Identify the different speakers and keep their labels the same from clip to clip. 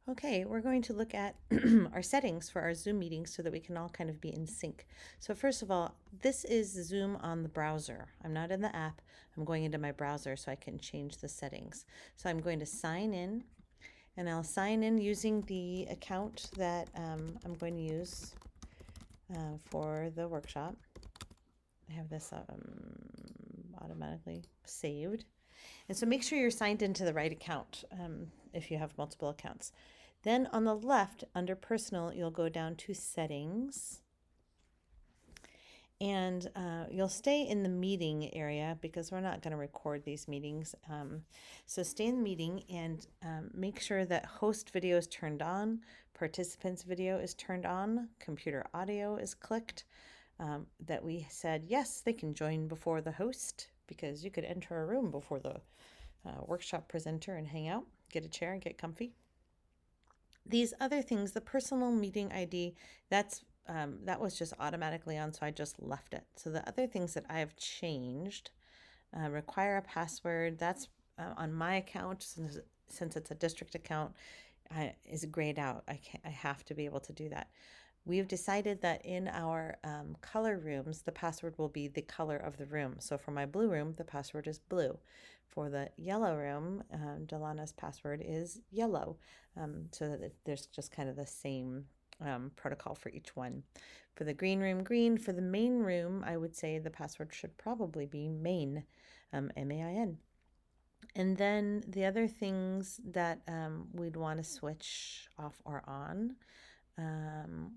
Speaker 1: Okay, we're going to look at our settings for our Zoom meetings so that we can all kind of be in sync. So first of all, this is Zoom on the browser. I'm not in the app. I'm going into my browser so I can change the settings. So I'm going to sign in, and I'll sign in using the account that I'm going to use for the workshop. I have this automatically saved. And so make sure you're signed into the right account if you have multiple accounts. Then on the left, under personal, you'll go down to settings. And you'll stay in the meeting area because we're not going to record these meetings. So stay in the meeting and make sure that host video is turned on, participants video is turned on, computer audio is clicked, that we said, yes, they can join before the host because you could enter a room before the workshop presenter and hang out, get a chair and get comfy. These other things, the personal meeting ID, that was just automatically on, so I just left it. So the other things that I have changed, require a password, that's on my account, since it's a district account, is grayed out. I have to be able to do that. We've decided that in our color rooms, the password will be the color of the room. So for my blue room, the password is blue. For the yellow room, Delana's password is yellow. So that there's just kind of the same protocol for each one. For the green room, green. For the main room, I would say the password should probably be main, MAIN. And then the other things that we'd want to switch off or on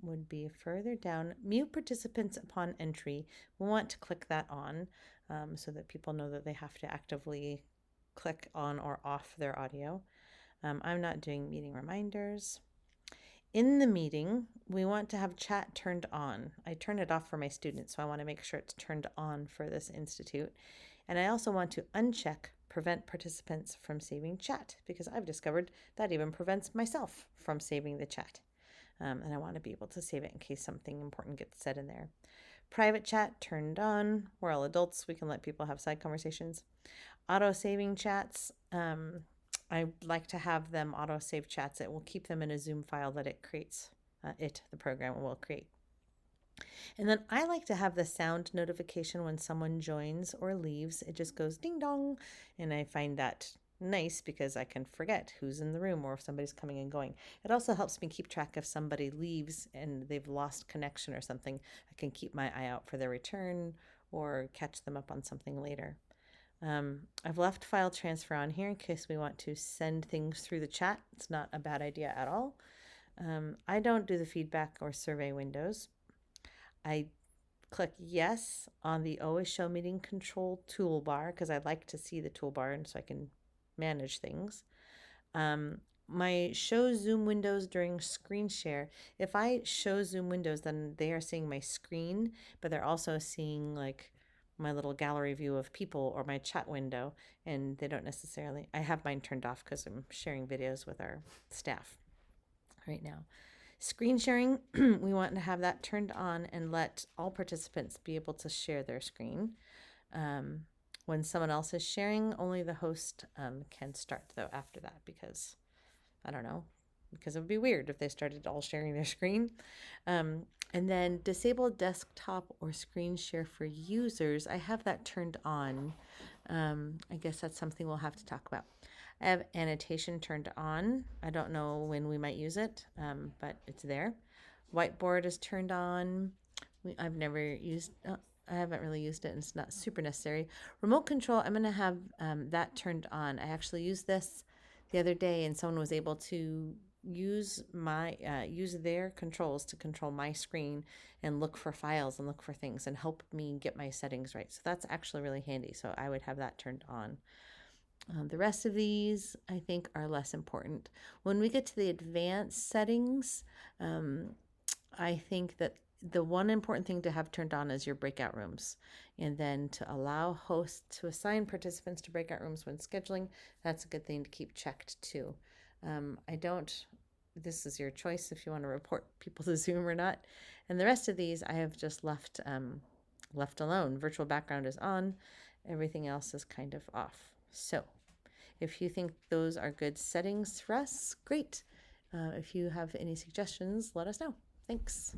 Speaker 1: would be further down. Mute participants upon entry. We want to click that on so that people know that they have to actively click on or off their audio. I'm not doing meeting reminders. In the meeting, we want to have chat turned on. I turn it off for my students, so I want to make sure it's turned on for this institute. And I also want to uncheck prevent participants from saving chat because I've discovered that even prevents myself from saving the chat. And I want to be able to save it in case something important gets said in there. Private chat turned on. We're all adults. We can let people have side conversations. Auto saving chats. I like to have them auto save chats. It will keep them in a Zoom file that it creates. The program will create. And then I like to have the sound notification when someone joins or leaves. It just goes ding dong. And I find that nice because I can forget who's in the room or if somebody's coming and going. It also helps me keep track if somebody leaves and they've lost connection or something. I can keep my eye out for their return or catch them up on something later. I've left file transfer on here in case we want to send things through the chat. It's not a bad idea at all. I don't do the feedback or survey windows. I click yes on the always show meeting control toolbar because I like to see the toolbar and so I can manage things. My show Zoom windows during screen share. If I show Zoom windows, then they are seeing my screen, but they're also seeing like my little gallery view of people or my chat window, and they don't necessarily. I have mine turned off because I'm sharing videos with our staff right now. Screen sharing, we want to have that turned on and let all participants be able to share their screen. When someone else is sharing, only the host can start though after that because, I don't know, because it would be weird if they started all sharing their screen. And then disable desktop or screen share for users. I have that turned on. I guess that's something we'll have to talk about. I have annotation turned on. I don't know when we might use it, but it's there. Whiteboard is turned on. I've never used, I haven't really used it and it's not super necessary. Remote control, I'm going to have that turned on. I actually used this the other day and someone was able to use their controls to control my screen and look for files and look for things and help me get my settings right. So that's actually really handy. So I would have that turned on. The rest of these, I think, are less important. When we get to the advanced settings, I think that the one important thing to have turned on is your breakout rooms. And then to allow hosts to assign participants to breakout rooms when scheduling, that's a good thing to keep checked too. This is your choice if you want to report people to Zoom or not. And the rest of these I have just left alone. Virtual background is on. Everything else is kind of off. So if you think those are good settings for us, great. If you have any suggestions, let us know. Thanks.